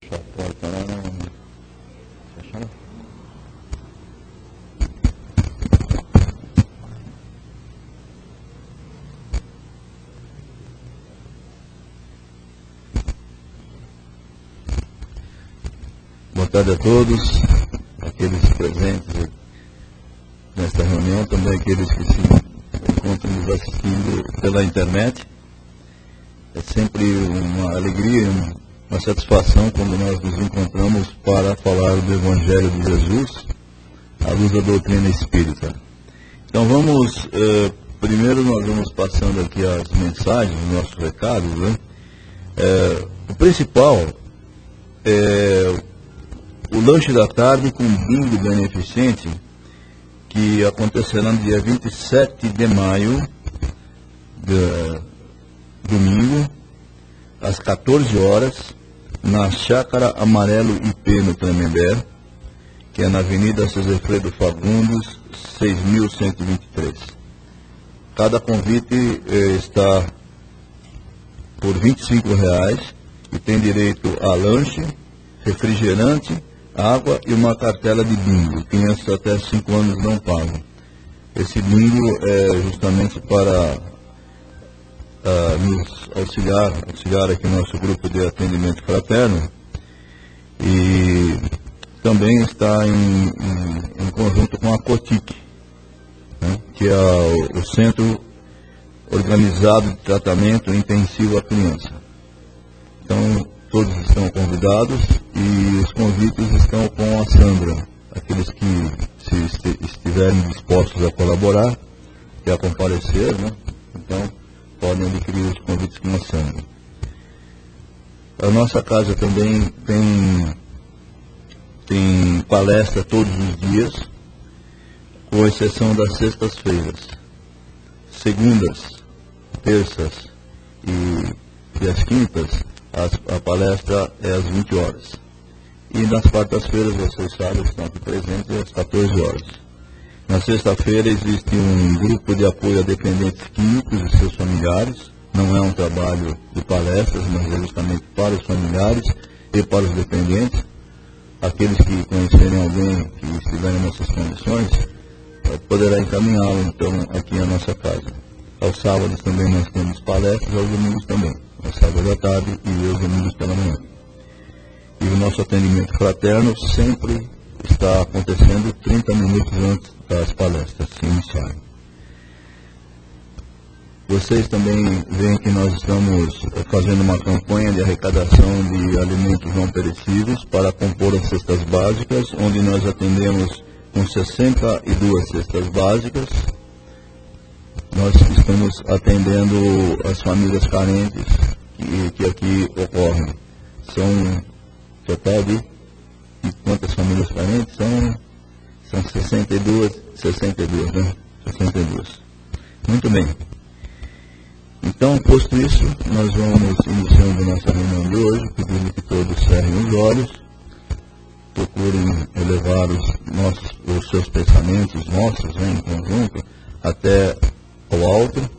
Fechar a porta lá, não. Fechar? Boa tarde a todos, aqueles presentes nesta reunião, também aqueles que se encontram nos assistindo pela internet. É sempre uma alegria, uma satisfação quando nós nos encontramos para falar do Evangelho de Jesus à luz da doutrina espírita. Então primeiro nós vamos passando aqui as mensagens, os nossos recados, né? O principal é o lanche da tarde com bingo beneficente, que acontecerá no dia 27 de maio, domingo, às 14 horas, na Chácara Amarelo IP, no Tremembé, que é na Avenida Cezefredo Fagundes, 6.123. Cada convite está por R$ 25,00 e tem direito a lanche, refrigerante, água e uma cartela de bingo. Crianças até 5 anos não pagam. Esse bingo é justamente para nos auxiliar aqui no nosso grupo de atendimento fraterno, e também está em conjunto com a COTIC, né, que é o Centro Organizado de Tratamento Intensivo à Criança. Então, todos estão convidados e os convites estão com a Sandra, aqueles que se estiverem dispostos a colaborar e a comparecer, né? Então, podem adquirir os convites com a Sandra. A nossa casa também tem palestra todos os dias, com exceção das sextas-feiras. Segundas, terças e as quintas, a palestra é às 20 horas. E nas quartas-feiras, vocês sabem, estão aqui presentes, às 14 horas. Na sexta-feira existe um grupo de apoio a dependentes químicos e seus familiares. Não é um trabalho de palestras, mas é justamente para os familiares e para os dependentes. Aqueles que conhecerem alguém que estiver nessas condições, poderá encaminhá-lo, então, aqui na nossa casa. Aos sábados também nós temos palestras, aos domingos também. Aos sábados à tarde e aos domingos pela manhã. E o nosso atendimento fraterno sempre está acontecendo 30 minutos antes das palestras se iniciarem. Vocês também veem que nós estamos fazendo uma campanha de arrecadação de alimentos não perecíveis para compor as cestas básicas, onde nós atendemos com 62 cestas básicas. Nós estamos atendendo as famílias carentes que aqui ocorrem. São total de quantas famílias carentes? São 62, né? 62. Muito bem. Então, posto isso, nós vamos iniciando nossa reunião de hoje, pedindo que todos cerrem os olhos, procurem elevar os seus pensamentos nossos, né, em conjunto, até ao alto.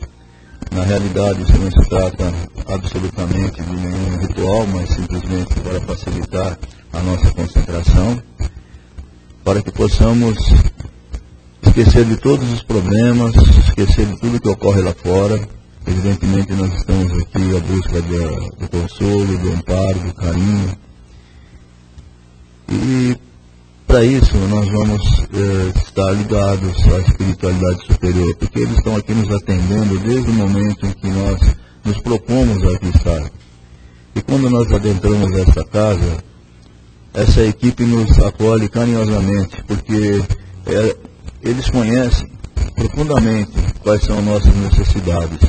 Na realidade, isso não se trata absolutamente de nenhum ritual, mas simplesmente para facilitar a nossa concentração, para que possamos esquecer de todos os problemas, esquecer de tudo que ocorre lá fora. Evidentemente, nós estamos aqui à busca do consolo, do amparo, do carinho. E para isso nós vamos estar ligados à espiritualidade superior, porque eles estão aqui nos atendendo desde o momento em que nós nos propomos aqui estar. E quando nós adentramos essa casa, essa equipe nos acolhe carinhosamente, porque eles conhecem profundamente quais são nossas necessidades.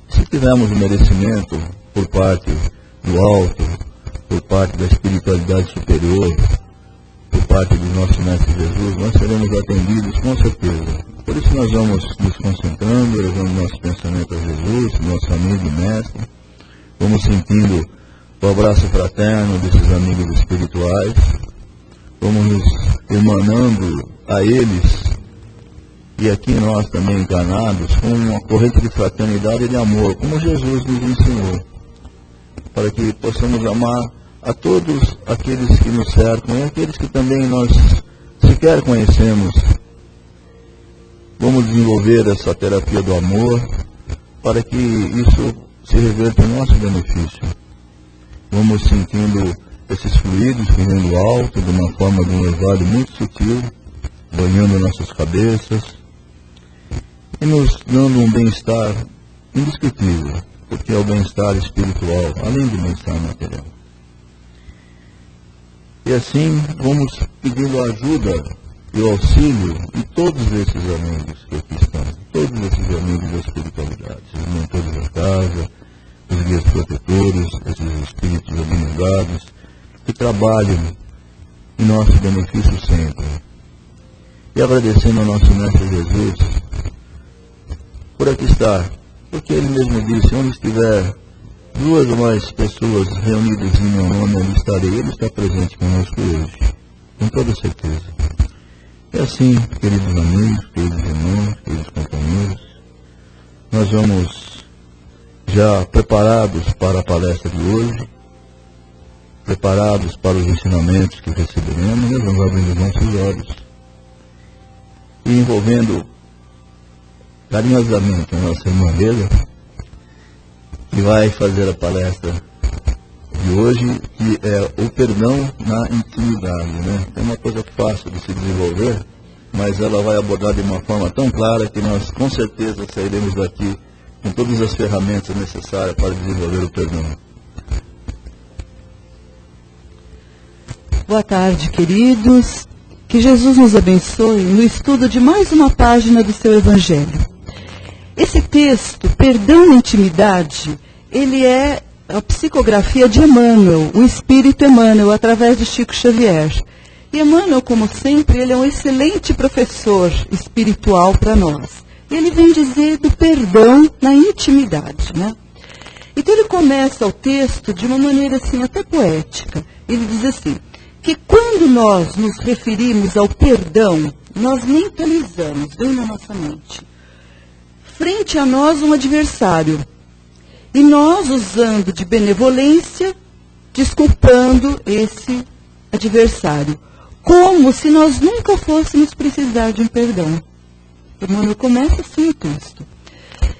Se tivermos o merecimento por parte do alto, por parte da espiritualidade superior, por parte do nosso Mestre Jesus, nós seremos atendidos com certeza. Por isso nós vamos nos concentrando, levando nosso pensamento a Jesus, nosso amigo e Mestre. Vamos sentindo o abraço fraterno desses amigos espirituais. Vamos nos emanando a eles, e aqui nós também encarnados, com uma corrente de fraternidade e de amor, como Jesus nos ensinou, para que possamos amar a todos aqueles que nos cercam e aqueles que também nós sequer conhecemos. Vamos desenvolver essa terapia do amor para que isso se reverta em nosso benefício. Vamos sentindo esses fluidos que vêm do alto, de uma forma de um orvalho muito sutil, banhando nossas cabeças e nos dando um bem-estar indescritível, porque é o bem-estar espiritual, além do bem-estar material. E assim vamos pedindo a ajuda e o auxílio de todos esses amigos que aqui estão, todos esses amigos da espiritualidade, os mentores da casa, os guias protetores, esses espíritos abnegados, que trabalham em nosso benefício sempre. E agradecendo ao nosso Mestre Jesus por aqui estar, porque Ele mesmo disse, onde estiver 2 ou mais pessoas reunidas em meu nome, onde estarei. Ele está presente conosco hoje, com toda certeza. E assim, queridos amigos, queridos irmãos, queridos companheiros, nós vamos já preparados para a palestra de hoje, preparados para os ensinamentos que receberemos, nós vamos abrir os nossos olhos e envolvendo carinhosamente a nossa irmã Leila, que vai fazer a palestra de hoje, que é o perdão na intimidade, né? É uma coisa fácil de se desenvolver, mas ela vai abordar de uma forma tão clara que nós com certeza sairemos daqui com todas as ferramentas necessárias para desenvolver o perdão. Boa tarde, queridos. Que Jesus nos abençoe no estudo de mais uma página do seu Evangelho. Esse texto, Perdão na Intimidade, ele é a psicografia de Emmanuel, o Espírito Emmanuel, através de Chico Xavier. E Emmanuel, como sempre, ele é um excelente professor espiritual para nós. Ele vem dizer do perdão na intimidade, né? Então ele começa o texto de uma maneira assim até poética. Ele diz assim, que quando nós nos referimos ao perdão, nós mentalizamos, vem na nossa mente, frente a nós um adversário, e nós usando de benevolência, desculpando esse adversário, como se nós nunca fôssemos precisar de um perdão. Emmanuel começa assim o texto.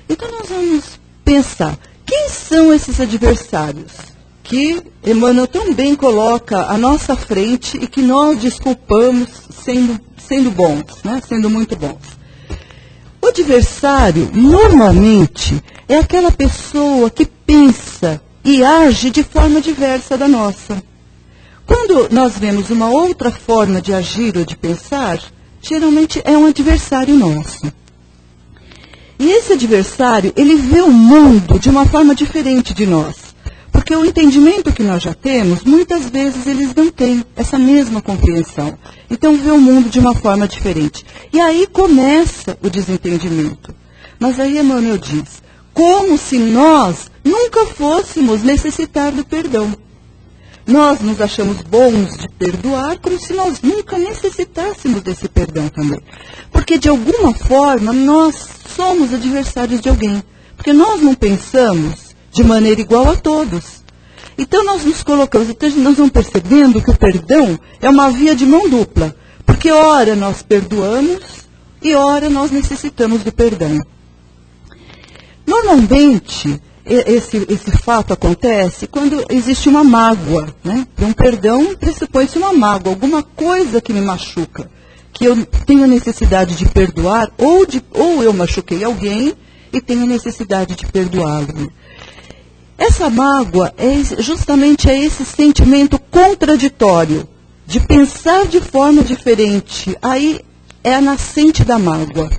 Então nós vamos pensar, quem são esses adversários que Emmanuel também coloca à nossa frente e que nós desculpamos sendo bons, né? Sendo muito bons? O adversário, normalmente, é aquela pessoa que pensa e age de forma diversa da nossa. Quando nós vemos uma outra forma de agir ou de pensar, geralmente é um adversário nosso. E esse adversário, ele vê o mundo de uma forma diferente de nós. Porque o entendimento que nós já temos, muitas vezes eles não têm essa mesma compreensão. Então vê o mundo de uma forma diferente. E aí começa o desentendimento. Mas aí Emmanuel diz, como se nós nunca fôssemos necessitar do perdão. Nós nos achamos bons de perdoar como se nós nunca necessitássemos desse perdão também. Porque de alguma forma nós somos adversários de alguém. Porque nós não pensamos de maneira igual a todos. Então nós nos colocamos, então nós vamos percebendo que o perdão é uma via de mão dupla. Porque ora nós perdoamos e ora nós necessitamos do perdão. Normalmente, esse fato acontece quando existe uma mágoa, né? Um perdão pressupõe-se uma mágoa, alguma coisa que me machuca, que eu tenho necessidade de perdoar, ou eu machuquei alguém e tenho necessidade de perdoá-lo. Essa mágoa é justamente esse sentimento contraditório, de pensar de forma diferente. Aí é a nascente da mágoa.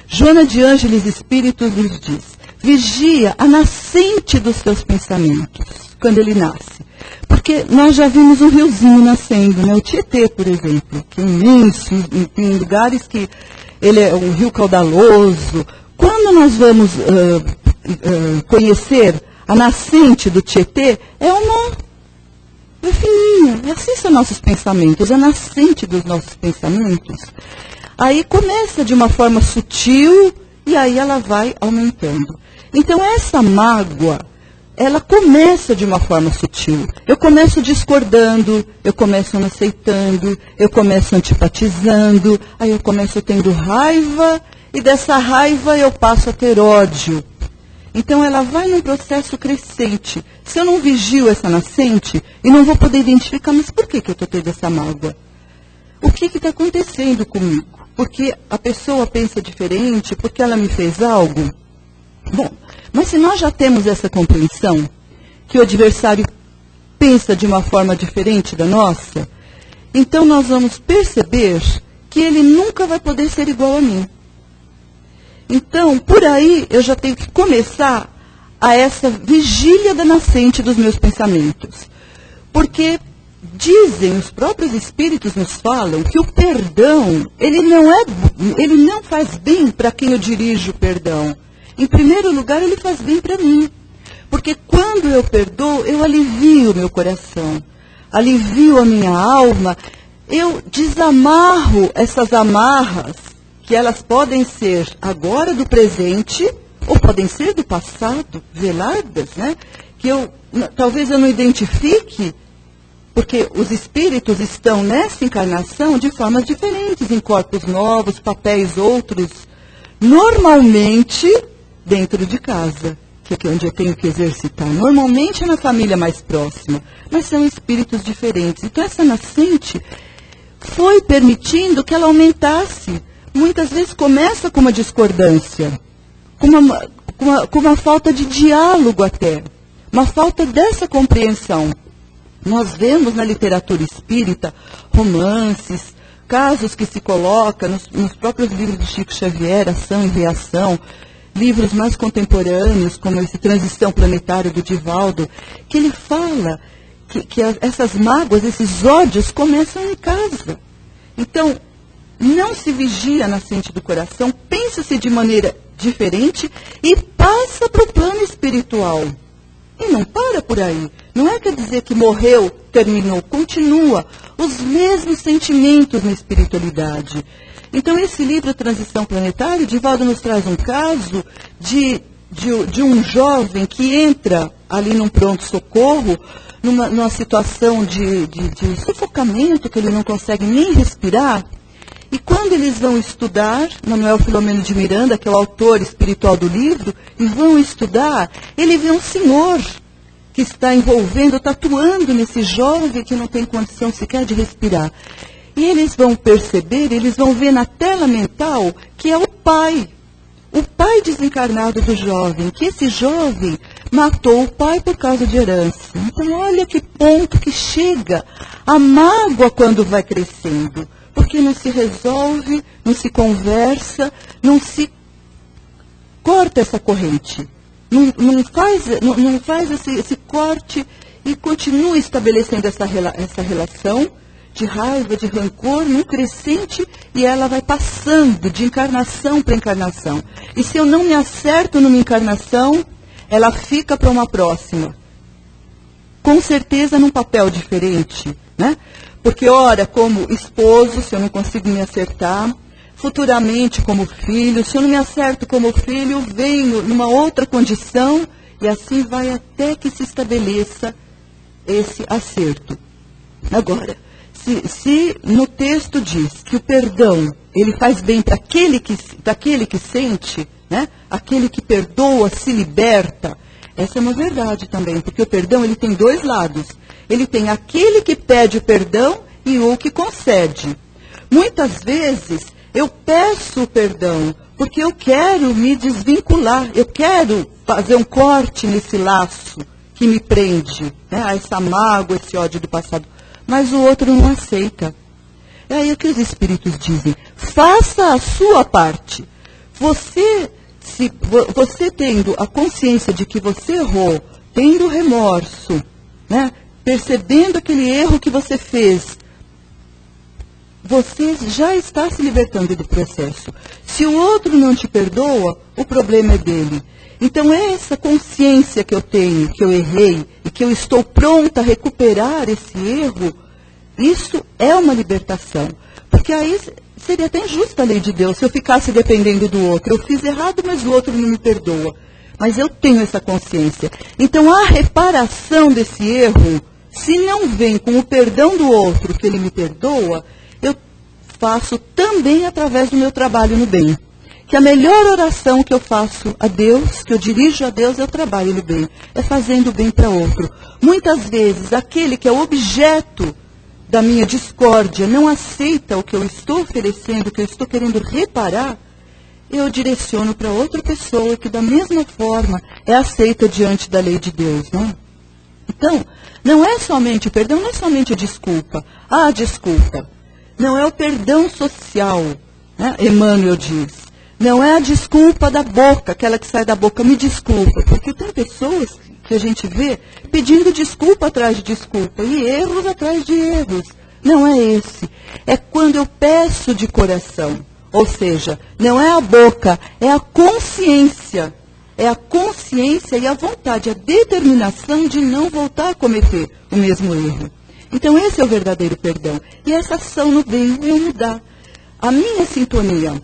Joana de Ângeles Espíritos nos diz, vigia a nascente dos seus pensamentos, quando ele nasce. Porque nós já vimos um riozinho nascendo, né? O Tietê, por exemplo, que é imenso, em lugares que ele é um rio caudaloso. Quando nós vamos conhecer a nascente do Tietê, é fininha. E assim são nossos pensamentos, a nascente dos nossos pensamentos. Aí começa de uma forma sutil e aí ela vai aumentando. Então essa mágoa ela começa de uma forma sutil. Eu começo discordando, eu começo não aceitando, eu começo antipatizando, aí eu começo tendo raiva, e dessa raiva eu passo a ter ódio. Então ela vai num processo crescente. Se eu não vigio essa nascente, eu não vou poder identificar, mas por que eu estou tendo essa mágoa? O que está acontecendo comigo? Porque a pessoa pensa diferente, porque ela me fez algo? Bom, mas se nós já temos essa compreensão, que o adversário pensa de uma forma diferente da nossa, então nós vamos perceber que ele nunca vai poder ser igual a mim. Então, por aí, eu já tenho que começar a essa vigília da nascente dos meus pensamentos. Porque dizem, os próprios espíritos nos falam, que o perdão, ele não faz bem para quem eu dirijo o perdão. Em primeiro lugar, ele faz bem para mim. Porque quando eu perdoo, eu alivio o meu coração, alivio a minha alma, eu desamarro essas amarras, que elas podem ser agora do presente, ou podem ser do passado, veladas, né? Que talvez eu não identifique, porque os espíritos estão nessa encarnação de formas diferentes, em corpos novos, papéis outros, normalmente dentro de casa, que é onde eu tenho que exercitar. Normalmente é na família mais próxima, mas são espíritos diferentes. Então essa nascente foi permitindo que ela aumentasse. Muitas vezes começa com uma discordância, com uma falta de diálogo até, uma falta dessa compreensão. Nós vemos na literatura espírita romances, casos que se colocam nos próprios livros de Chico Xavier, Ação e Reação, livros mais contemporâneos, como esse Transição Planetária do Divaldo, que ele fala que essas mágoas, esses ódios começam em casa. Então, não se vigia a nascente do coração, pensa-se de maneira diferente e passa para o plano espiritual. E não para por aí. Não é quer dizer que morreu, terminou, continua. Os mesmos sentimentos na espiritualidade. Então, esse livro, Transição Planetária, Divaldo nos traz um caso de um jovem que entra ali num pronto-socorro, numa situação de sufocamento, que ele não consegue nem respirar. E quando eles vão estudar, Manuel Filomeno de Miranda, que é o autor espiritual do livro, e vão estudar, ele vê um senhor que está envolvendo, tatuando nesse jovem que não tem condição sequer de respirar. E eles vão perceber, eles vão ver na tela mental que é o pai desencarnado do jovem, que esse jovem matou o pai por causa de herança. Então olha que ponto que chega a mágoa quando vai crescendo. Porque não se resolve, não se conversa, não se corta essa corrente. Não faz esse corte e continua estabelecendo essa relação de raiva, de rancor, num crescente, e ela vai passando de encarnação para encarnação. E se eu não me acerto numa encarnação, ela fica para uma próxima. Com certeza num papel diferente, né? Porque, ora, como esposo, se eu não consigo me acertar, futuramente como filho, se eu não me acerto como filho, venho numa outra condição, e assim vai até que se estabeleça esse acerto. Agora, se no texto diz que o perdão, ele faz bem para aquele que sente, né? Aquele que perdoa, se liberta, essa é uma verdade também, porque o perdão ele tem dois lados. Ele tem aquele que pede o perdão e o que concede. Muitas vezes eu peço o perdão porque eu quero me desvincular, eu quero fazer um corte nesse laço que me prende, né, a essa mágoa, esse ódio do passado. Mas o outro não aceita. É aí que os espíritos dizem, faça a sua parte. Você tendo a consciência de que você errou, tendo remorso, né, percebendo aquele erro que você fez, você já está se libertando do processo. Se o outro não te perdoa, o problema é dele. Então, essa consciência que eu tenho, que eu errei, e que eu estou pronta a recuperar esse erro, isso é uma libertação. Porque aí seria até injusta a lei de Deus, se eu ficasse dependendo do outro. Eu fiz errado, mas o outro não me perdoa. mas eu tenho essa consciência. Então, a reparação desse erro, se não vem com o perdão do outro, que ele me perdoa, eu faço também através do meu trabalho no bem. Que a melhor oração que eu faço a Deus, que eu dirijo a Deus, é o trabalho no bem. É fazendo o bem para outro. Muitas vezes, aquele que é o objeto da minha discórdia não aceita o que eu estou oferecendo, o que eu estou querendo reparar, eu direciono para outra pessoa que, da mesma forma, é aceita diante da lei de Deus, não é? Então, não é somente o perdão, não é somente a desculpa. Ah, desculpa. Não é o perdão social, né? Emmanuel diz. Não é a desculpa da boca, aquela que sai da boca, me desculpa. Porque tem pessoas que a gente vê pedindo desculpa atrás de desculpa e erros atrás de erros. Não é esse. É quando eu peço de coração. Ou seja, não é a boca, é a consciência. É a consciência e a vontade, a determinação de não voltar a cometer o mesmo erro. Então esse é o verdadeiro perdão. E essa ação no bem é mudar a minha sintonia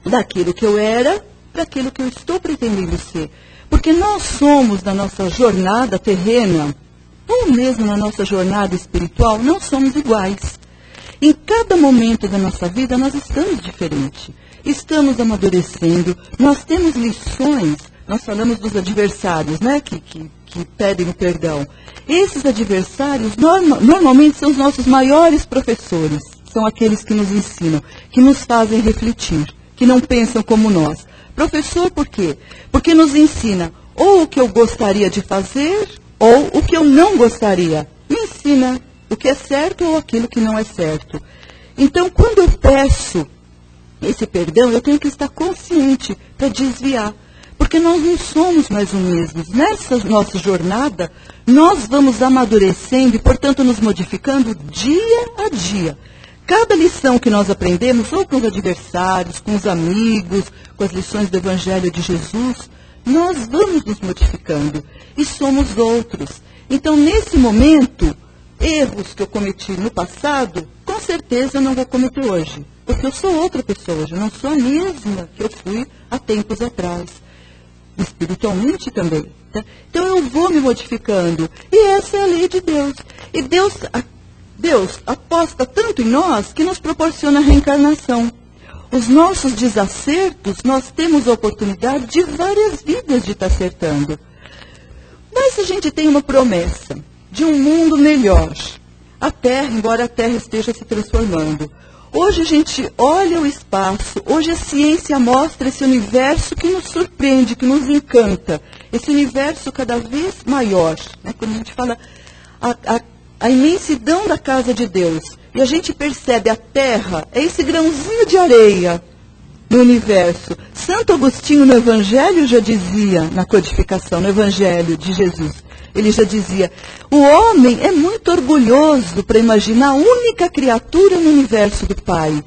daquilo que eu era para aquilo que eu estou pretendendo ser. Porque nós somos, na nossa jornada terrena, ou mesmo na nossa jornada espiritual, não somos iguais. Em cada momento da nossa vida, nós estamos diferentes. Estamos amadurecendo, nós temos lições, nós falamos dos adversários, né, que pedem o perdão. Esses adversários, normalmente, são os nossos maiores professores. São aqueles que nos ensinam, que nos fazem refletir, que não pensam como nós. Professor, por quê? Porque nos ensina ou o que eu gostaria de fazer, ou o que eu não gostaria. Me ensina o que é certo ou aquilo que não é certo. Então, quando eu peço esse perdão, eu tenho que estar consciente para desviar. Porque nós não somos mais os mesmos. Nessa nossa jornada, nós vamos amadurecendo e, portanto, nos modificando dia a dia. Cada lição que nós aprendemos, ou com os adversários, com os amigos, com as lições do Evangelho de Jesus, nós vamos nos modificando e somos outros. Então, nesse momento, erros que eu cometi no passado, com certeza eu não vou cometer hoje. Porque eu sou outra pessoa hoje, eu não sou a mesma que eu fui há tempos atrás. Espiritualmente também. Tá? Então, eu vou me modificando. E essa é a lei de Deus. E Deus aposta tanto em nós que nos proporciona a reencarnação. Os nossos desacertos, nós temos a oportunidade de várias vidas de estar acertando. Mas a gente tem uma promessa de um mundo melhor. A Terra, embora a Terra esteja se transformando. Hoje a gente olha o espaço, hoje a ciência mostra esse universo que nos surpreende, que nos encanta. Esse universo cada vez maior. Né? Quando a gente fala a imensidão da casa de Deus, e a gente percebe a Terra, é esse grãozinho de areia no universo. Santo Agostinho no Evangelho já dizia, na codificação, no Evangelho de Jesus, ele já dizia, o homem é muito orgulhoso para imaginar a única criatura no universo do Pai.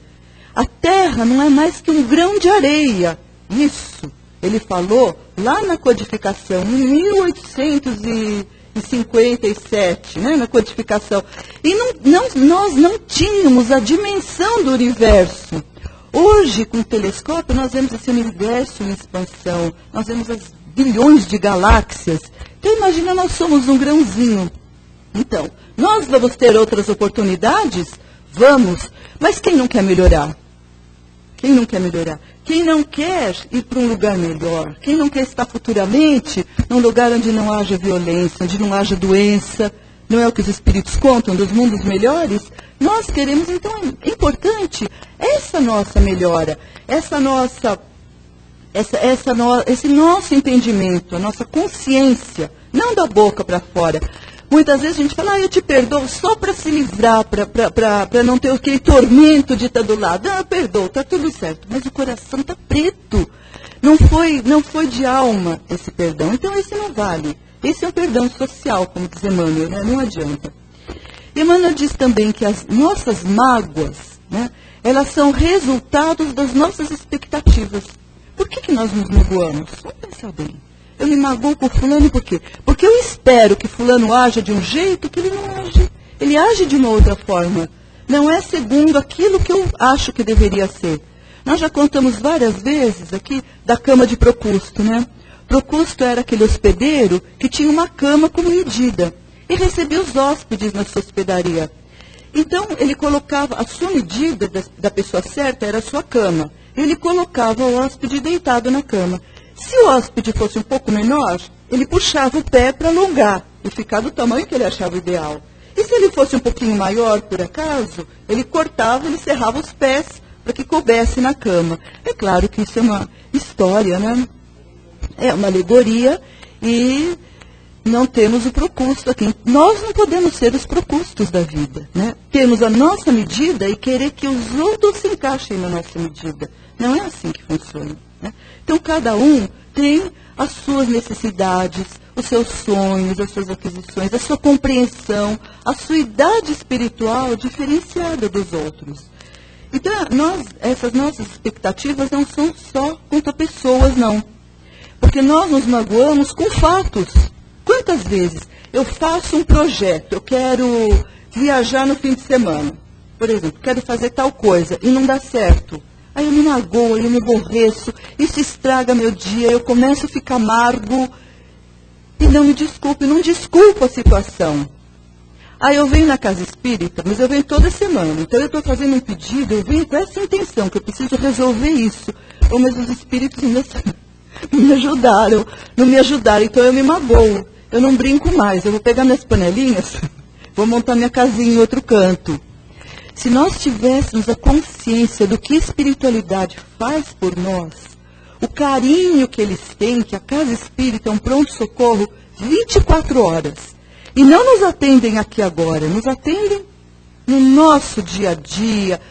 A Terra não é mais que um grão de areia. Isso ele falou lá na codificação, em 1857, né, na codificação. E nós não tínhamos a dimensão do universo. Hoje, com o telescópio, nós vemos esse universo em expansão. Nós vemos as bilhões de galáxias. Então, imagina, nós somos um grãozinho. Então, nós vamos ter outras oportunidades? Vamos. Mas quem não quer melhorar? Quem não quer melhorar? Quem não quer ir para um lugar melhor? Quem não quer estar futuramente num lugar onde não haja violência, onde não haja doença? Não é o que os espíritos contam dos mundos melhores? Nós queremos, então, é importante essa nossa melhora, esse nosso entendimento, a nossa consciência, não da boca para fora. Muitas vezes a gente fala, eu te perdoo só para se livrar, para não ter aquele tormento de estar do lado. Eu perdoo, está tudo certo. Mas o coração está preto. Não foi de alma esse perdão. Então esse não vale. Esse é um perdão social, como diz Emmanuel, né? Não adianta. Emmanuel diz também que as nossas mágoas, né, elas são resultados das nossas expectativas. Por que nós nos magoamos? Vamos pensar bem. Eu me magoo com fulano por quê? Porque eu espero que fulano haja de um jeito que ele não age. Ele age de uma outra forma. Não é segundo aquilo que eu acho que deveria ser. Nós já contamos várias vezes aqui da cama de Procusto, né? Procusto era aquele hospedeiro que tinha uma cama como medida e recebia os hóspedes na sua hospedaria. Então, ele colocava, a sua medida da pessoa certa era a sua cama. Ele colocava o hóspede deitado na cama. Se o hóspede fosse um pouco menor, ele puxava o pé para alongar e ficar do tamanho que ele achava ideal. E se ele fosse um pouquinho maior, por acaso, ele cortava, ele cerrava os pés para que coubesse na cama. É claro que isso é uma história, né? É uma alegoria e não temos o Procusto aqui. Nós não podemos ser os Procustos da vida, né? Temos a nossa medida e querer que os outros se encaixem na nossa medida. Não é assim que funciona, né? Então, cada um tem as suas necessidades, os seus sonhos, as suas aquisições, a sua compreensão, a sua idade espiritual diferenciada dos outros. Então, essas nossas expectativas não são só quanto a pessoas, não. Porque nós nos magoamos com fatos. Quantas vezes eu faço um projeto, eu quero viajar no fim de semana, por exemplo, quero fazer tal coisa e não dá certo. Aí eu me magoo, eu me aborreço, isso estraga meu dia, eu começo a ficar amargo e não desculpo a situação. Aí eu venho na casa espírita, mas eu venho toda semana, então eu estou fazendo um pedido, eu venho com essa intenção, que eu preciso resolver isso. Mas os espíritos não me ajudaram, então eu me magoo. Eu não brinco mais, eu vou pegar minhas panelinhas, vou montar minha casinha em outro canto. Se nós tivéssemos a consciência do que a espiritualidade faz por nós, o carinho que eles têm, que a casa espírita é um pronto-socorro 24 horas, e não nos atendem aqui agora, nos atendem no nosso dia a dia,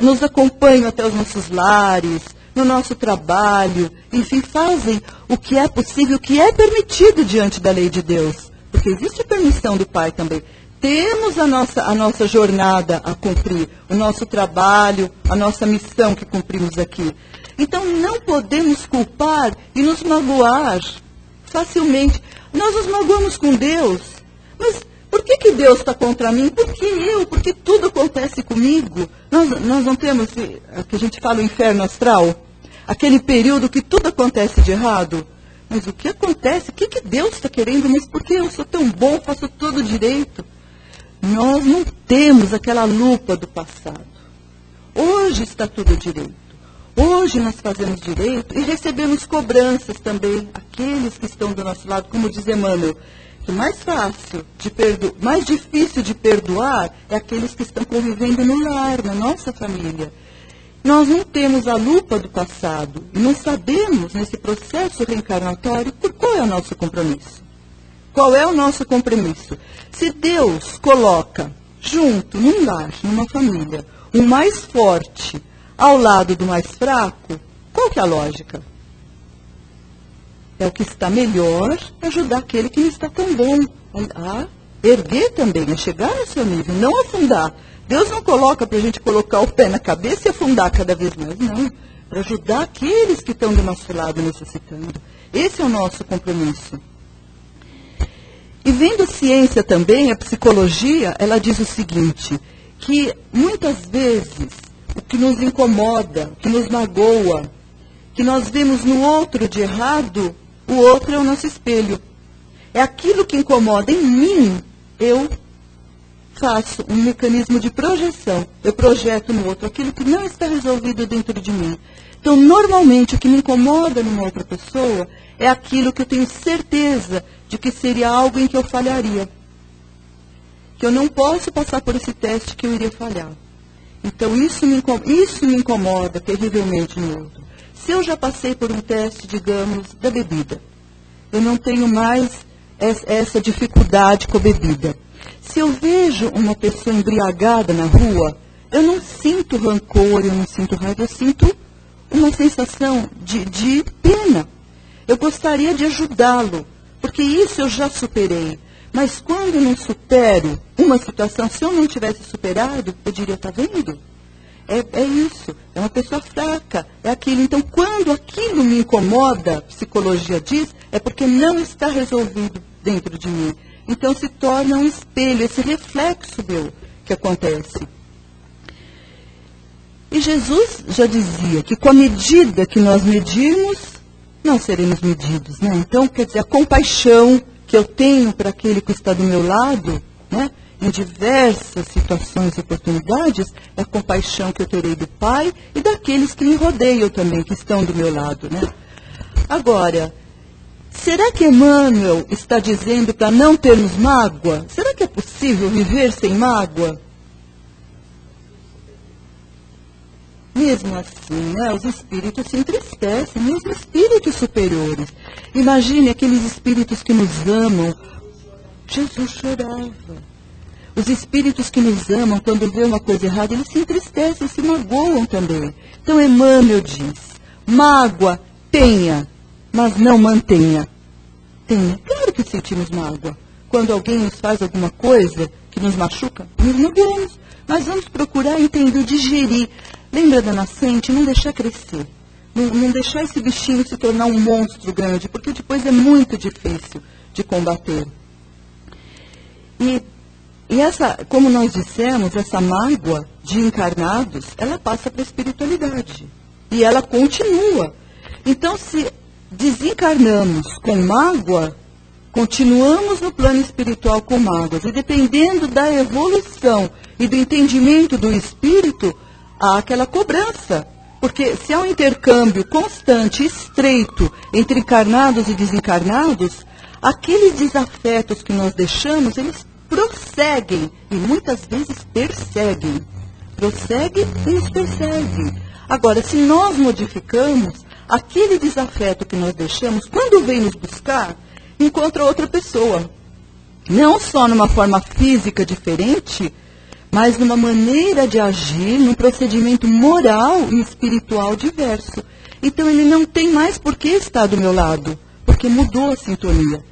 nos acompanham até os nossos lares, no nosso trabalho, enfim, fazem o que é possível, o que é permitido diante da lei de Deus. Porque existe a permissão do Pai também. Temos a nossa jornada a cumprir, o nosso trabalho, a nossa missão que cumprimos aqui. Então, não podemos culpar e nos magoar facilmente. Nós nos magoamos com Deus, mas por que Deus está contra mim? Por que eu? Porque tudo acontece comigo. Nós não temos, que a gente fala, o inferno astral? Aquele período que tudo acontece de errado. Mas o que acontece? O que Deus está querendo? Mas por que eu sou tão bom, faço tudo direito? Nós não temos aquela lupa do passado. Hoje está tudo direito. Hoje nós fazemos direito e recebemos cobranças também. Aqueles que estão do nosso lado, como diz Emmanuel, que mais difícil de perdoar é aqueles que estão convivendo no lar, na nossa família. Nós não temos a lupa do passado e não sabemos, nesse processo reencarnatório, qual é o nosso compromisso. Qual é o nosso compromisso? Se Deus coloca junto, num lar, numa família, o mais forte ao lado do mais fraco, qual que é a lógica? É o que está melhor ajudar aquele que não está tão bom. A erguer também, a chegar no seu nível, não afundar. Deus não coloca para a gente colocar o pé na cabeça e afundar cada vez mais, não. Para ajudar aqueles que estão do nosso lado necessitando. Esse é o nosso compromisso. E vendo a ciência também, a psicologia, ela diz o seguinte, que muitas vezes o que nos incomoda, o que nos magoa, que nós vemos no outro de errado, o outro é o nosso espelho. É aquilo que incomoda em mim, eu faço um mecanismo de projeção. Eu projeto no outro aquilo que não está resolvido dentro de mim. Então, normalmente, o que me incomoda numa outra pessoa é aquilo que eu tenho certeza de que seria algo em que eu falharia. Que eu não posso passar por esse teste que eu iria falhar. Então, isso me incomoda terrivelmente no outro. Se eu já passei por um teste, digamos, da bebida, eu não tenho mais essa dificuldade com a bebida. Se eu vejo uma pessoa embriagada na rua, eu não sinto rancor, eu não sinto raiva, eu sinto uma sensação de pena. Eu gostaria de ajudá-lo, porque isso eu já superei. Mas quando eu não supero uma situação, se eu não tivesse superado, eu diria, está vendo? É isso, é uma pessoa fraca, é aquilo. Então, quando aquilo me incomoda, a psicologia diz, é porque não está resolvido dentro de mim. Então, se torna um espelho, esse reflexo meu que acontece. E Jesus já dizia que com a medida que nós medirmos, nós seremos medidos, né? Então, quer dizer, a compaixão que eu tenho para aquele que está do meu lado, né, em diversas situações e oportunidades, é a compaixão que eu terei do Pai e daqueles que me rodeiam também, que estão do meu lado, né? Agora, será que Emmanuel está dizendo para não termos mágoa? Será que é possível viver sem mágoa? Mesmo assim, né, os espíritos se entristecem, mesmo espíritos superiores. Imagine aqueles espíritos que nos amam. Jesus chorava. Os espíritos que nos amam, quando vê uma coisa errada, eles se entristecem, se magoam também. Então Emmanuel diz, mágoa tenha, mas não mantenha. Tenha. Claro que sentimos mágoa. Quando alguém nos faz alguma coisa que nos machuca, nos magoamos. Mas vamos procurar entender, digerir. Lembra da nascente? Não deixar crescer. Não deixar esse bichinho se tornar um monstro grande, porque depois é muito difícil de combater. E essa, como nós dissemos, essa mágoa de encarnados, ela passa para a espiritualidade. E ela continua. Então, se desencarnamos com mágoa, continuamos no plano espiritual com mágoas. E dependendo da evolução e do entendimento do espírito, há aquela cobrança. Porque se há um intercâmbio constante, estreito, entre encarnados e desencarnados, aqueles desafetos que nós deixamos, eles prosseguem e muitas vezes perseguem. Prosseguem e nos perseguem. Agora, se nós modificamos, aquele desafeto que nós deixamos, quando vem nos buscar, encontra outra pessoa. Não só numa forma física diferente, mas numa maneira de agir, num procedimento moral e espiritual diverso. Então ele não tem mais por que estar do meu lado, porque mudou a sintonia.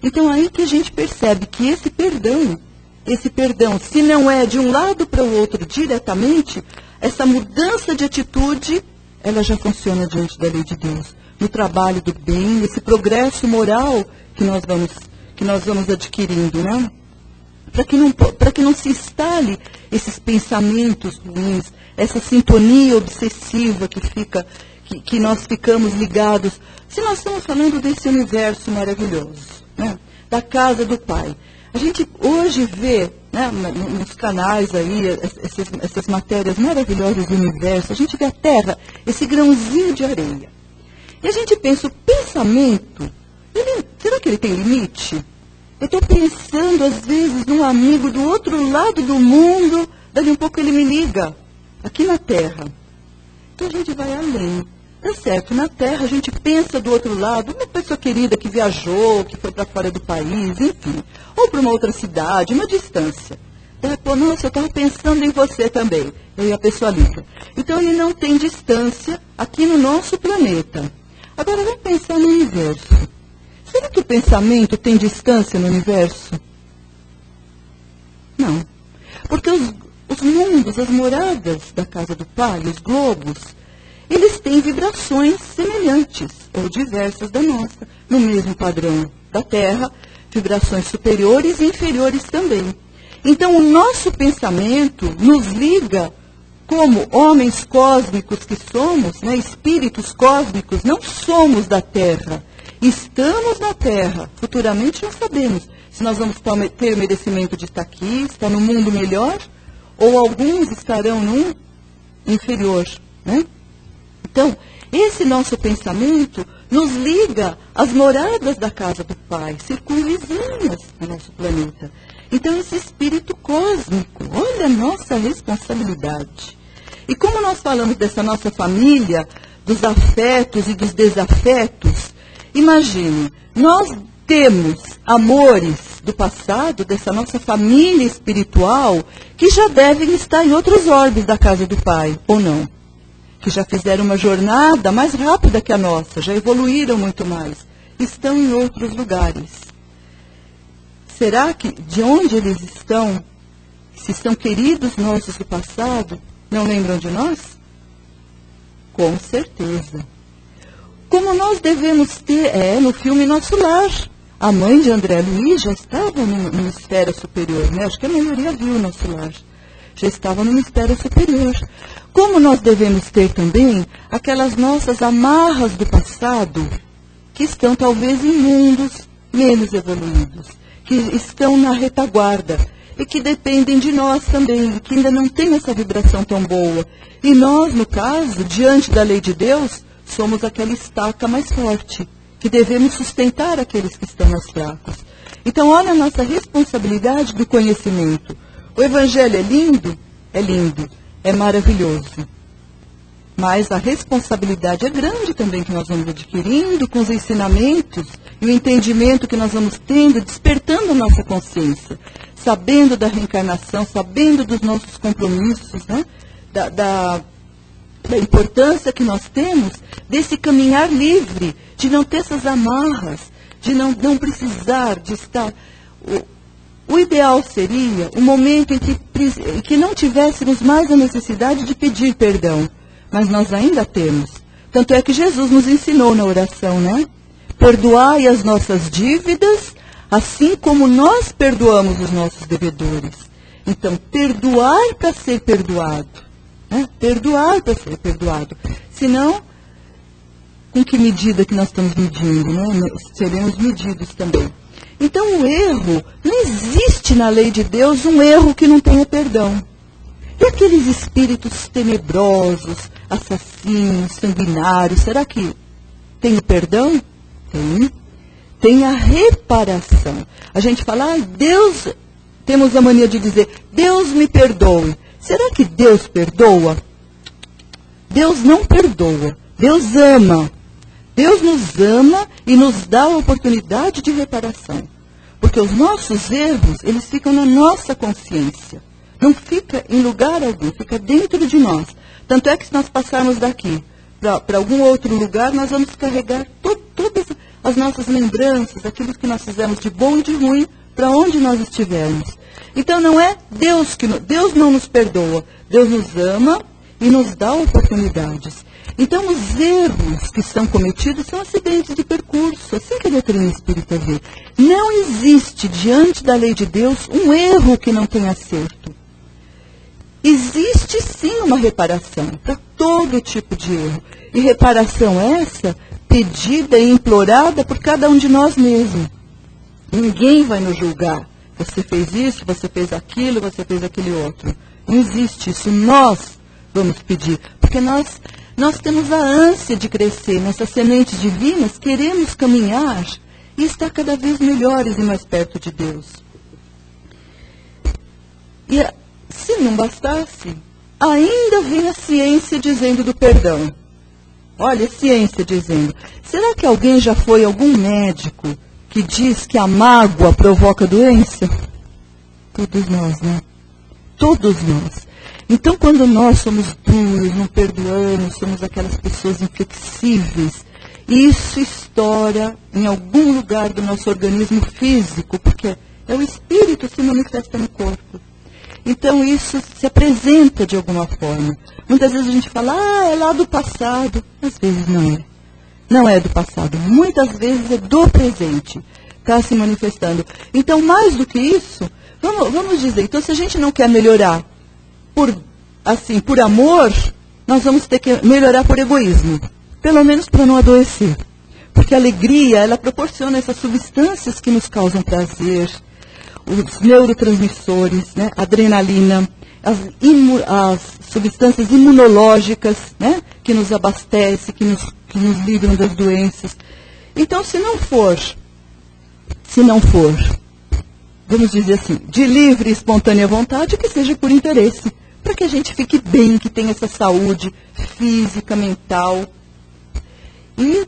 Então aí que a gente percebe que esse perdão, se não é de um lado para o outro diretamente, essa mudança de atitude, ela já funciona diante da lei de Deus. No trabalho do bem, nesse progresso moral que nós vamos adquirindo, né? Para que não se instale esses pensamentos ruins, essa sintonia obsessiva que nós ficamos ligados. Se nós estamos falando desse universo maravilhoso, né, da casa do Pai, a gente hoje vê, né, nos canais aí, essas matérias maravilhosas do universo, a gente vê a Terra, esse grãozinho de areia. E a gente pensa, o pensamento, será que ele tem limite? Eu estou pensando, às vezes, num amigo do outro lado do mundo, dali um pouco ele me liga, aqui na Terra. Então a gente vai além. Tá certo, na Terra a gente pensa do outro lado, uma pessoa querida que viajou, que foi para fora do país, enfim, ou para uma outra cidade, uma distância. Pô, nossa, eu estava pensando em você também. E a pessoa liga. Então ele não tem distância aqui no nosso planeta. Agora vamos pensar no universo. Será que o pensamento tem distância no universo? Não. Porque os mundos, as moradas da casa do Pai, os globos, eles têm vibrações semelhantes ou diversas da nossa, no mesmo padrão da Terra, vibrações superiores e inferiores também. Então, o nosso pensamento nos liga como homens cósmicos que somos, né, espíritos cósmicos, não somos da Terra. Estamos na Terra. Futuramente não sabemos se nós vamos ter o merecimento de estar aqui, estar no mundo melhor, ou alguns estarão num inferior, né? Então, esse nosso pensamento nos liga às moradas da casa do Pai, circunvizinhas do nosso planeta. Então, esse espírito cósmico, olha a nossa responsabilidade. E como nós falamos dessa nossa família, dos afetos e dos desafetos, imagine, nós temos amores do passado, dessa nossa família espiritual, que já devem estar em outros orbes da casa do Pai, ou não? Que já fizeram uma jornada mais rápida que a nossa, já evoluíram muito mais, estão em outros lugares. Será que de onde eles estão, se são queridos nossos do passado, não lembram de nós? Com certeza. Como nós devemos ter, no filme Nosso Lar, a mãe de André Luiz já estava no esfera superior, né? Acho que a maioria viu Nosso Lar. Já estava no esfera superior. Como nós devemos ter também aquelas nossas amarras do passado, que estão talvez em mundos menos evoluídos, que estão na retaguarda e que dependem de nós também, que ainda não tem essa vibração tão boa. E nós, no caso, diante da lei de Deus, somos aquela estaca mais forte, que devemos sustentar aqueles que estão mais fracos. Então, olha a nossa responsabilidade do conhecimento. O Evangelho é lindo, é maravilhoso. Mas a responsabilidade é grande também que nós vamos adquirindo com os ensinamentos e o entendimento que nós vamos tendo, despertando a nossa consciência, sabendo da reencarnação, sabendo dos nossos compromissos, né? da importância que nós temos desse caminhar livre, de não ter essas amarras, de não precisar de estar... O ideal seria um momento em que não tivéssemos mais a necessidade de pedir perdão. Mas nós ainda temos. Tanto é que Jesus nos ensinou na oração, né? Perdoai as nossas dívidas, assim como nós perdoamos os nossos devedores. Então, perdoar para ser perdoado. Né? Perdoar para ser perdoado. Senão, com que medida que nós estamos medindo? Né? Seremos medidos também. Então, o erro, não existe na lei de Deus um erro que não tenha perdão. E aqueles espíritos tenebrosos, assassinos, sanguinários, será que tem o perdão? Tem. Tem a reparação. A gente fala, Deus, temos a mania de dizer, Deus me perdoe. Será que Deus perdoa? Deus não perdoa. Deus ama. Deus nos ama e nos dá a oportunidade de reparação. Porque os nossos erros, eles ficam na nossa consciência. Não fica em lugar algum, fica dentro de nós. Tanto é que se nós passarmos daqui para algum outro lugar, nós vamos carregar todas as nossas lembranças, aquilo que nós fizemos de bom e de ruim, para onde nós estivermos. Então não é Deus Deus não nos perdoa, Deus nos ama e nos dá oportunidades. Então os erros que são cometidos são acidentes de percurso, assim que a doutrina espírita vê. Não existe diante da lei de Deus um erro que não tenha acerto. Existe sim uma reparação para todo tipo de erro. E reparação essa pedida e implorada por cada um de nós mesmos. Ninguém vai nos julgar. Você fez isso, você fez aquilo, você fez aquele outro. Não existe isso. Nós vamos pedir. Porque nós temos a ânsia de crescer nessas sementes divinas, queremos caminhar e estar cada vez melhores e mais perto de Deus. E se não bastasse, ainda vem a ciência dizendo do perdão. Olha, a ciência dizendo. Será que alguém já foi algum médico que diz que a mágoa provoca doença? Todos nós, né? Todos nós. Então, quando nós somos duros, não perdoamos, somos aquelas pessoas inflexíveis, isso estoura em algum lugar do nosso organismo físico, porque é o espírito que se manifesta no corpo. Então, isso se apresenta de alguma forma. Muitas vezes a gente fala, é lá do passado. Às vezes não é. Não é do passado. Muitas vezes é do presente. Está se manifestando. Então, mais do que isso, vamos dizer, então se a gente não quer melhorar por amor, nós vamos ter que melhorar por egoísmo. Pelo menos para não adoecer. Porque a alegria, ela proporciona essas substâncias que nos causam prazer, os neurotransmissores, né, adrenalina, as substâncias imunológicas, né, que nos abastecem, que nos livram das doenças. Então, se não for, vamos dizer assim, de livre e espontânea vontade, que seja por interesse, para que a gente fique bem, que tenha essa saúde física, mental, e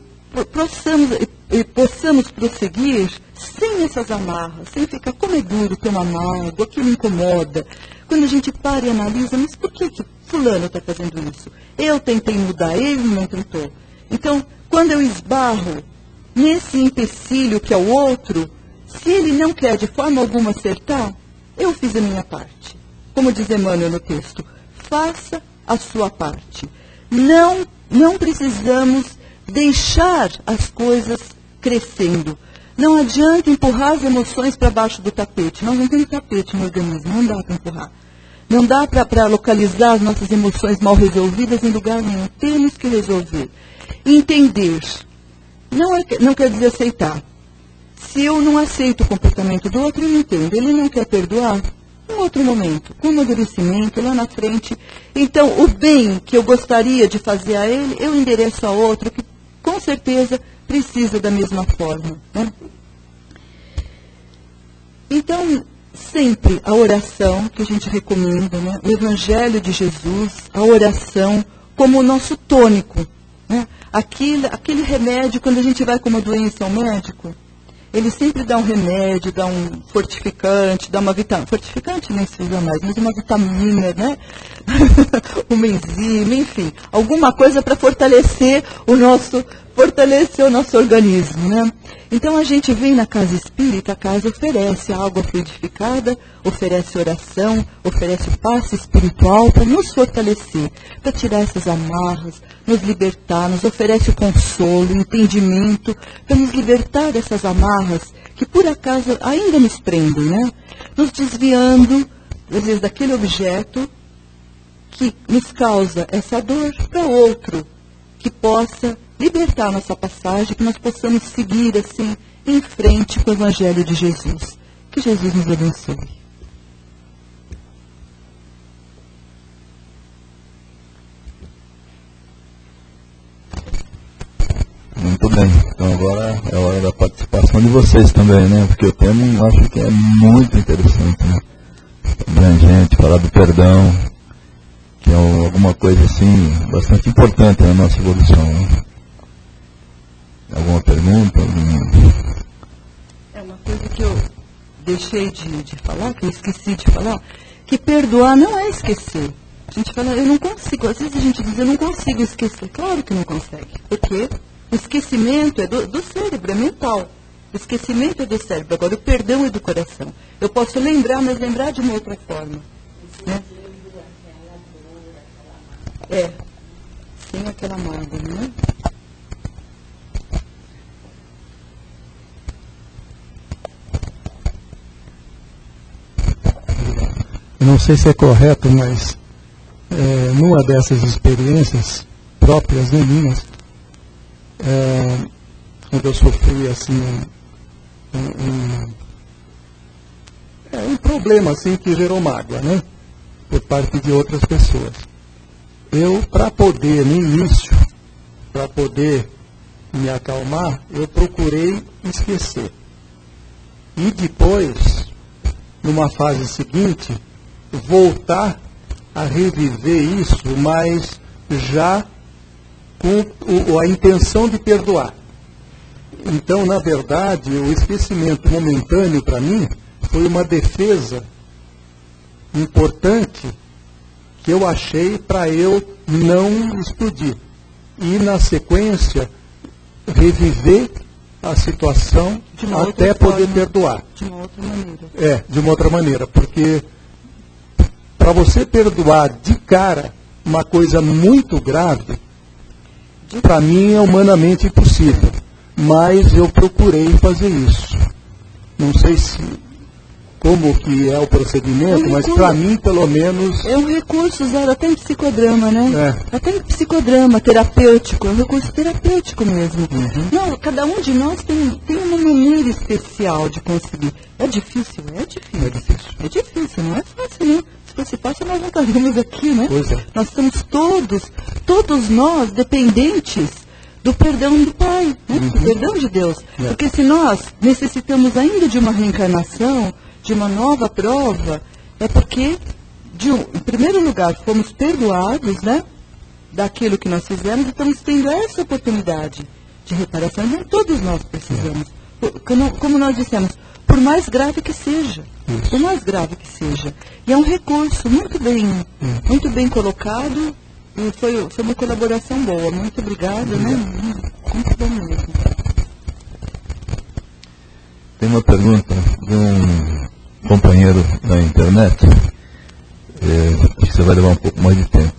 possamos prosseguir sem essas amarras, sem ficar como é duro ter uma mágoa, que me incomoda. Quando a gente para e analisa, mas por que fulano está fazendo isso? Eu tentei mudar, ele não tentou. Então, quando eu esbarro nesse empecilho que é o outro, se ele não quer de forma alguma acertar, eu fiz a minha parte. Como diz Emmanuel no texto, faça a sua parte. Não precisamos deixar as coisas crescendo. Não adianta empurrar as emoções para baixo do tapete. Nós não temos tapete no organismo, não dá para empurrar. Não dá para localizar as nossas emoções mal resolvidas em lugar nenhum. Temos que resolver. Entender não quer dizer aceitar. Se eu não aceito o comportamento do outro, eu entendo. Ele não quer perdoar, em outro momento, com amadurecimento, lá na frente. Então, o bem que eu gostaria de fazer a ele, eu endereço a outro, que com certeza precisa da mesma forma, né? Então, sempre a oração que a gente recomenda, né? O Evangelho de Jesus, a oração como o nosso tônico, né? Aquele remédio, quando a gente vai com uma doença ao médico, ele sempre dá um remédio, dá um fortificante, dá uma vitamina. Fortificante nem se usa mais, mas uma vitamina, né? Uma enzima, enfim. Alguma coisa para fortalecer o nosso organismo, né? Então a gente vem na casa espírita, a casa oferece água fluidificada, oferece oração, oferece o passe espiritual para nos fortalecer, para tirar essas amarras, nos libertar, nos oferece o consolo, o entendimento, para nos libertar dessas amarras que por acaso ainda nos prendem, né? Nos desviando, às vezes, daquele objeto que nos causa essa dor para outro, que possa libertar nossa passagem, que nós possamos seguir assim em frente com o Evangelho de Jesus. Que Jesus nos abençoe. Muito bem. Então agora é a hora da participação de vocês também, né? Porque o tema eu acho que é muito interessante, né? Abrangente, falar do perdão, que é alguma coisa assim bastante importante na nossa evolução, né? Alguma pergunta? É uma coisa que eu deixei de falar, que eu esqueci de falar, que perdoar não é esquecer. A gente fala, eu não consigo, às vezes a gente diz, eu não consigo esquecer. Claro que não consegue. Por quê? O esquecimento é do cérebro, é mental. O esquecimento é do cérebro. Agora, o perdão é do coração. Eu posso lembrar, mas lembrar de uma outra forma. Né? É, sem aquela mágoa, né? Eu não sei se é correto, mas numa dessas experiências próprias, né, minhas, quando eu sofri assim um problema assim que gerou mágoa, né, por parte de outras pessoas. Eu, para poder, no início, para poder me acalmar, eu procurei esquecer. E depois, numa fase seguinte, voltar a reviver isso, mas já com a intenção de perdoar. Então, na verdade, o esquecimento momentâneo para mim foi uma defesa importante que eu achei para eu não explodir. E, na sequência, reviver a situação até poder perdoar. De uma outra maneira. De uma outra maneira, porque para você perdoar de cara uma coisa muito grave, para mim é humanamente impossível. Mas eu procurei fazer isso. Não sei como que é o procedimento, mas para mim, pelo menos... É um recurso usado até em psicodrama, né? É. Até em psicodrama terapêutico, é um recurso terapêutico mesmo. Uhum. Não, cada um de nós tem uma maneira especial de conseguir. É difícil? É difícil. É difícil. É difícil, não é fácil, não. Se fosse fácil, nós não estaríamos aqui, né? Pois é. Nós estamos todos nós, dependentes do perdão do Pai, né? Do perdão de Deus. É. Porque se nós necessitamos ainda de uma reencarnação, de uma nova prova, é porque, em primeiro lugar, fomos perdoados, né, daquilo que nós fizemos e estamos tendo essa oportunidade de reparação. Então, todos nós precisamos. Como nós dissemos, por mais grave que seja. Isso. Por mais grave que seja. E é um recurso muito bem colocado e foi uma colaboração boa. Muito obrigada, né? Muito bom mesmo. Tem uma pergunta de um companheiro da internet. Acho que você vai levar um pouco mais de tempo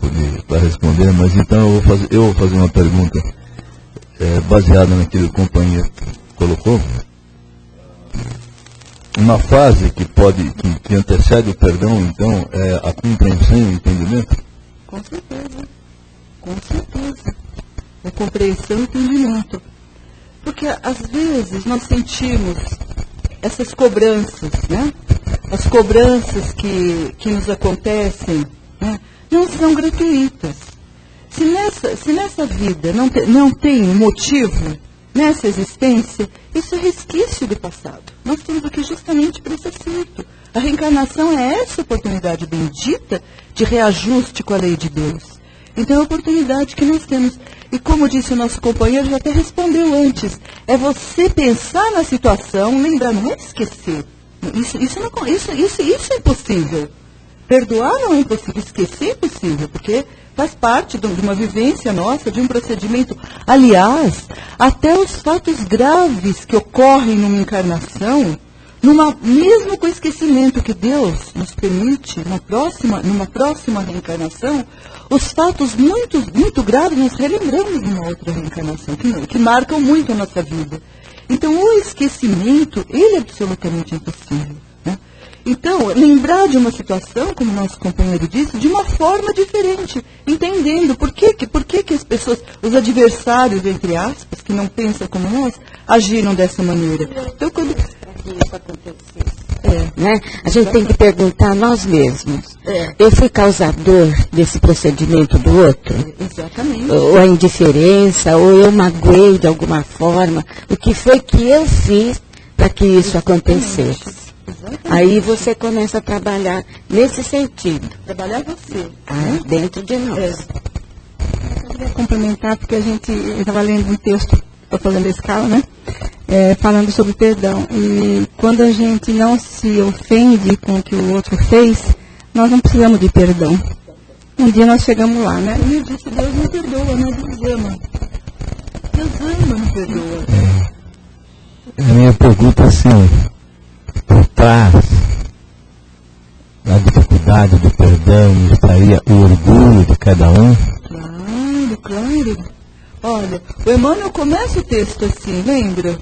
para responder, mas então eu vou fazer uma pergunta baseada naquilo que o companheiro colocou. Uma fase que antecede o perdão, então, é a compreensão e o entendimento? Com certeza. Com certeza. É compreensão e entendimento. Porque às vezes nós sentimos essas cobranças, né? As cobranças que nos acontecem, né? Não são gratuitas. Se nessa vida não tem motivo, nessa existência, isso é resquício do passado. Nós estamos aqui justamente para esse acerto. A reencarnação é essa oportunidade bendita de reajuste com a lei de Deus. Então é a oportunidade que nós temos. E como disse o nosso companheiro, já até respondeu antes, é você pensar na situação, lembrar, não é esquecer. Isso é impossível. Perdoar não é impossível, esquecer é impossível, porque faz parte de uma vivência nossa, de um procedimento. Aliás, até os fatos graves que ocorrem numa encarnação, mesmo com o esquecimento que Deus nos permite, numa próxima reencarnação, os fatos muito graves nós relembramos numa outra reencarnação, que marcam muito a nossa vida. Então, o esquecimento, ele é absolutamente impossível. Né? Então, lembrar de uma situação, como nosso companheiro disse, de uma forma diferente, entendendo por que as pessoas, os adversários, entre aspas, que não pensam como nós, agiram dessa maneira. Então, quando isso acontecesse. Né? A gente tem que perguntar a nós mesmos. Eu fui causador desse procedimento do outro? Exatamente. Ou a indiferença, ou eu magoei de alguma forma. O que foi que eu fiz para que isso acontecesse? Exatamente. Aí você começa a trabalhar nesse sentido. Trabalhar você. Dentro de nós. Eu queria complementar, porque eu estava lendo um texto, estou fazendo a escala, né? Falando sobre perdão. E quando a gente não se ofende com o que o outro fez, nós não precisamos de perdão. Um dia nós chegamos lá, né? E eu disse, Deus não perdoa, né? Deus ama. Deus ama, não perdoa. A minha pergunta é assim, por trás da dificuldade do perdão estaria o orgulho de cada um? Claro. Olha, o Emmanuel começa o texto assim, lembra?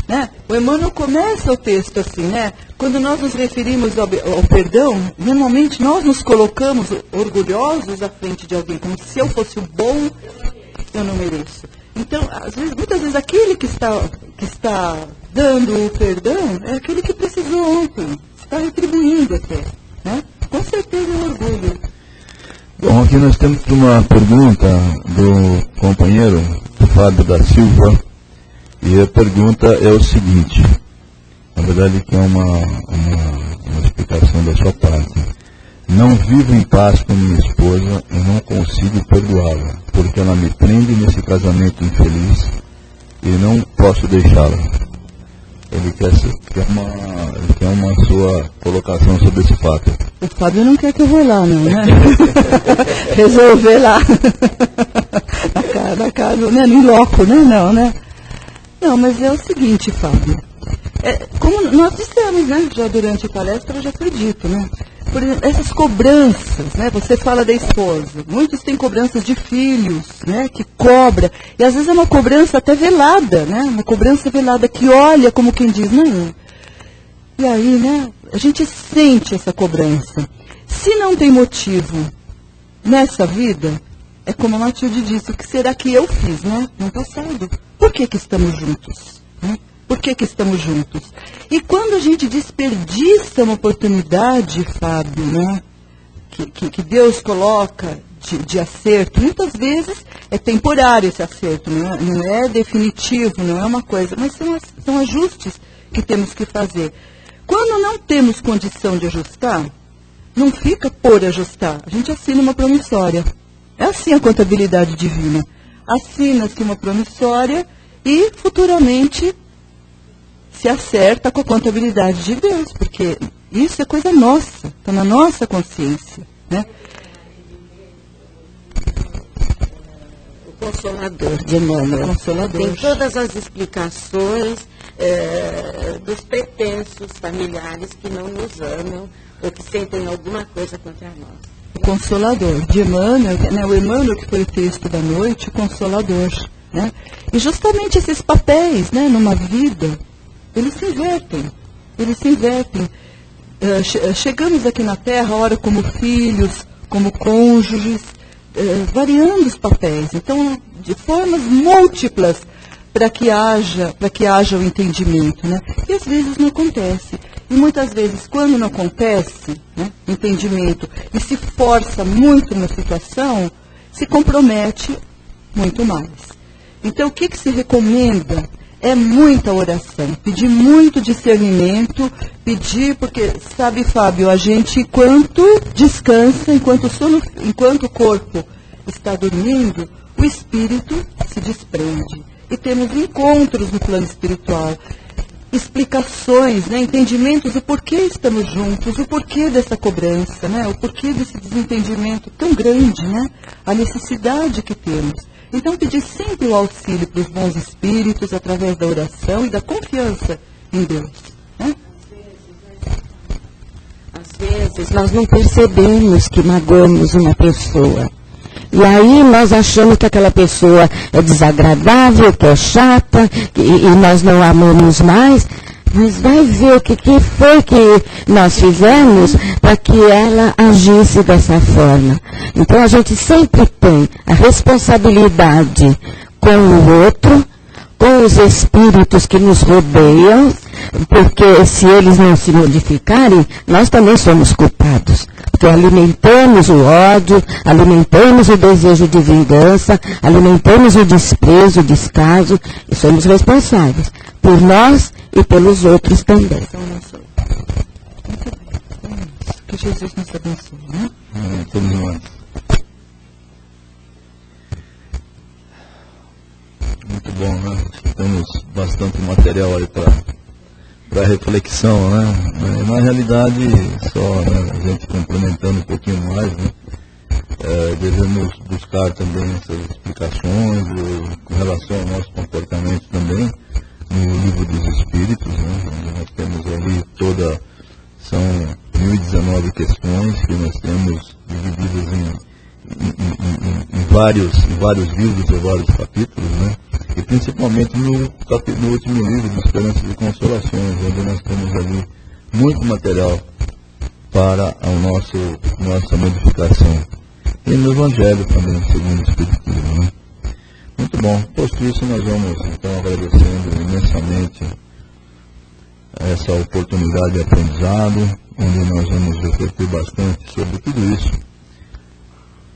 Né? O Emmanuel começa o texto assim, né? Quando nós nos referimos ao perdão, normalmente nós nos colocamos orgulhosos à frente de alguém, como se eu fosse o bom, eu não mereço. Então, muitas vezes aquele que está dando o perdão é aquele que precisou ontem, está retribuindo até, né? Com certeza é um orgulho. Bom, aqui nós temos uma pergunta do companheiro, do Fábio da Silva, e a pergunta é o seguinte, na verdade que é uma explicação da sua parte. Não vivo em paz com minha esposa e não consigo perdoá-la, porque ela me prende nesse casamento infeliz e não posso deixá-la. Ele quer uma sua colocação sobre esse fato. O Fábio não quer que eu vou lá, não, né? Resolver lá. na casa, né? No loco, né? Não, né? Não, mas é o seguinte, Fábio. Como nós dissemos, né? Já durante a palestra já foi dito, né? Por exemplo, essas cobranças, né? Você fala da esposa. Muitos têm cobranças de filhos, né? Que cobra. E às vezes é uma cobrança até velada, né? Uma cobrança velada que olha como quem diz, não. E aí, né? A gente sente essa cobrança. Se não tem motivo nessa vida, é como a Matilde disse, o que será que eu fiz, né? No passado. Por que estamos juntos? Né? Por que estamos juntos? E quando a gente desperdiça uma oportunidade, Fábio, né? Que Deus coloca de acerto, muitas vezes é temporário esse acerto, não é definitivo, não é uma coisa, mas são ajustes que temos que fazer. Quando não temos condição de ajustar, não fica por ajustar. A gente assina uma promissória. É assim a contabilidade divina. Assina-se uma promissória e futuramente se acerta com a contabilidade de Deus, porque isso é coisa nossa, está na nossa consciência. Né? O Consolador de Emmanuel. Consolador. Tem todas as explicações dos pretensos familiares que não nos amam ou que sentem alguma coisa contra nós. O Consolador de Emmanuel, né? O Emmanuel que foi o texto da noite, o Consolador. Né? E justamente esses papéis, né, numa vida, eles se invertem. Chegamos aqui na Terra, ora como filhos, como cônjuges, variando os papéis. Então, de formas múltiplas, para que haja o entendimento, né? E às vezes não acontece. E muitas vezes, quando não acontece, né, entendimento, e se força muito na situação, se compromete muito mais. Então, o que se recomenda é muita oração, pedir muito discernimento, pedir, porque, sabe, Fábio, a gente, enquanto descansa, enquanto o corpo está dormindo, o espírito se desprende. E temos encontros no plano espiritual, explicações, né, entendimentos do porquê estamos juntos, o porquê dessa cobrança, né, o porquê desse desentendimento tão grande, né, a necessidade que temos. Então, pedir sempre o auxílio para os bons espíritos através da oração e da confiança em Deus. Né? Às vezes, nós não percebemos que magoamos uma pessoa. E aí nós achamos que aquela pessoa é desagradável, que é chata, e nós não amamos mais. Mas vai ver o que foi que nós fizemos para que ela agisse dessa forma. Então a gente sempre tem a responsabilidade com o outro, com os espíritos que nos rodeiam, porque se eles não se modificarem, nós também somos culpados. Porque alimentamos o ódio, alimentamos o desejo de vingança, alimentamos o desprezo, o descaso, e somos responsáveis por nós e pelos outros também. Que Jesus nos abençoe, né? Todos nós. Muito bom, né? Temos bastante material aí para reflexão, né? Na realidade, só, né, a gente complementando um pouquinho mais, né? Devemos buscar também essas explicações com relação ao nosso comportamento também no livro dos Espíritos, né? Onde nós temos ali são 1019 questões que nós temos divididas em vários livros ou vários capítulos, né? E principalmente no último livro, de Esperanças e Consolações, onde nós temos ali muito material para a nossa modificação. E no Evangelho também, segundo o Espiritismo, né? Muito bom. Posto isso, nós vamos, então, agradecendo imensamente essa oportunidade de aprendizado, onde nós vamos refletir bastante sobre tudo isso,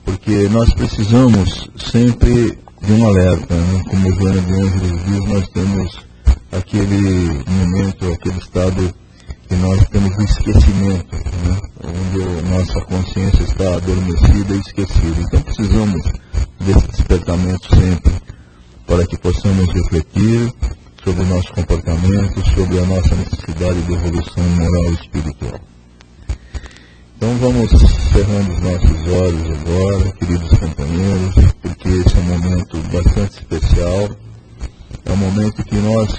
porque nós precisamos sempre de um alerta, né? Como Joana de Ângeles diz, nós temos aquele momento, aquele estado que nós temos de esquecimento, né? Onde nossa consciência está adormecida e esquecida. Então precisamos desse despertamento sempre, para que possamos refletir sobre o nosso comportamento, sobre a nossa necessidade de evolução moral e espiritual. Então vamos cerrando os nossos olhos agora, queridos companheiros, porque esse é um momento bastante especial. É um momento que nós,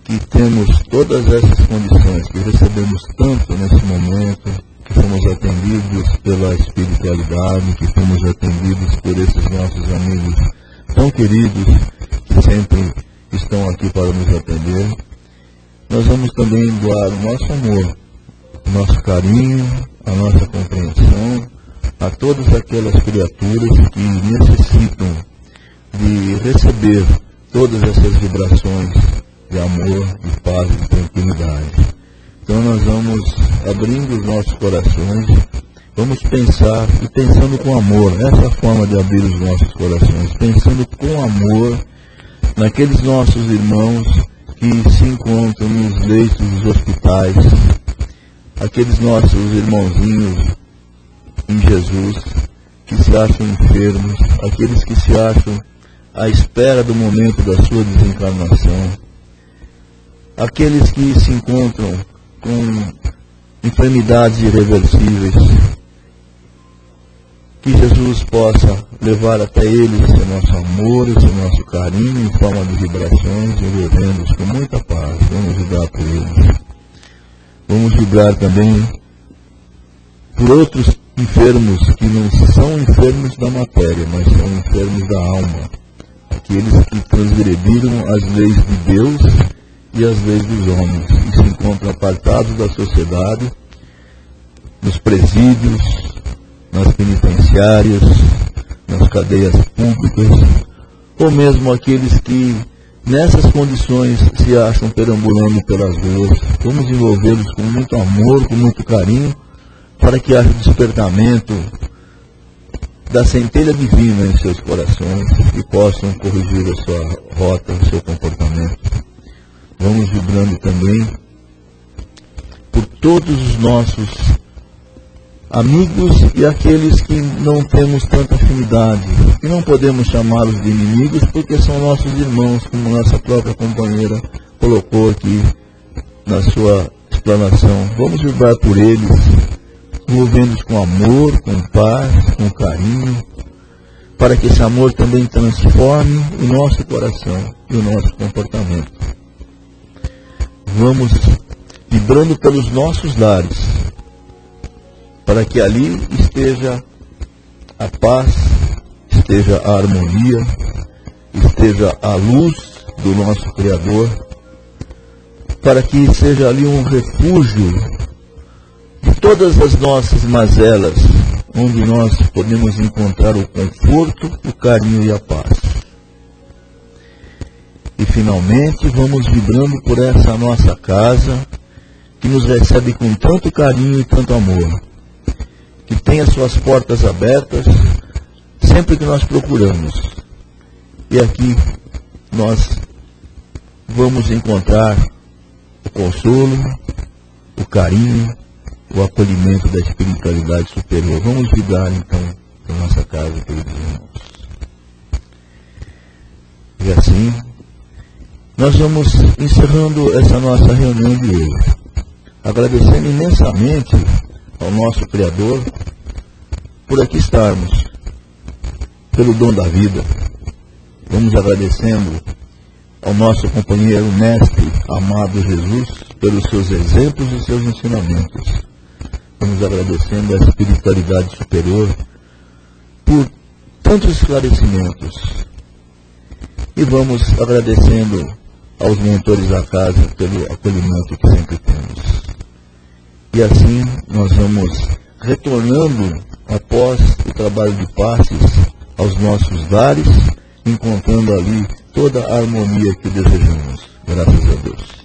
que temos todas essas condições, que recebemos tanto nesse momento, que fomos atendidos pela espiritualidade, que fomos atendidos por esses nossos amigos tão queridos, que sempre estão aqui para nos atender. Nós vamos também doar o nosso amor, o nosso carinho, a nossa compreensão a todas aquelas criaturas que necessitam de receber todas essas vibrações de amor, de paz e de tranquilidade. Então nós vamos abrindo os nossos corações, vamos pensar, e pensando com amor, essa é a forma de abrir os nossos corações, pensando com amor naqueles nossos irmãos que se encontram nos leitos dos hospitais, aqueles nossos irmãozinhos em Jesus que se acham enfermos, aqueles que se acham à espera do momento da sua desencarnação, aqueles que se encontram com enfermidades irreversíveis, que Jesus possa levar até eles esse nosso amor, esse nosso carinho em forma de vibrações, envolvendo-os com muita paz. Vamos vibrar por eles. Vamos vibrar também por outros enfermos que não são enfermos da matéria, mas são enfermos da alma. Aqueles que transgrediram as leis de Deus e as leis dos homens e se encontram apartados da sociedade, nos presídios, nas penitenciárias, nas cadeias públicas, ou mesmo aqueles que nessas condições se acham perambulando pelas ruas. Vamos envolvê-los com muito amor, com muito carinho, para que haja despertamento da centelha divina em seus corações e possam corrigir a sua rota, o seu comportamento. Vamos vibrando também por todos os nossos amigos e aqueles que não temos tanta afinidade, e não podemos chamá-los de inimigos porque são nossos irmãos, como nossa própria companheira colocou aqui na sua explanação. Vamos vibrar por eles, envolvendo-os com amor, com paz, com carinho, para que esse amor também transforme o nosso coração e o nosso comportamento. Vamos vibrando pelos nossos lares, para que ali esteja a paz, esteja a harmonia, esteja a luz do nosso Criador, para que seja ali um refúgio de todas as nossas mazelas, onde nós podemos encontrar o conforto, o carinho e a paz. E finalmente vamos vibrando por essa nossa casa, que nos recebe com tanto carinho e tanto amor, que tem as suas portas abertas sempre que nós procuramos. E aqui nós vamos encontrar o consolo, o carinho, o acolhimento da espiritualidade superior. Vamos vibrar então na nossa casa, queridos irmãos. E assim, nós vamos encerrando essa nossa reunião de hoje, agradecendo imensamente ao nosso Criador por aqui estarmos, pelo dom da vida. Vamos agradecendo ao nosso companheiro mestre amado Jesus pelos seus exemplos e seus ensinamentos. Vamos agradecendo a espiritualidade superior por tantos esclarecimentos. E vamos agradecendo aos mentores da casa pelo acolhimento que sempre temos. E assim nós vamos retornando após o trabalho de passes aos nossos lares, encontrando ali toda a harmonia que desejamos. Graças a Deus.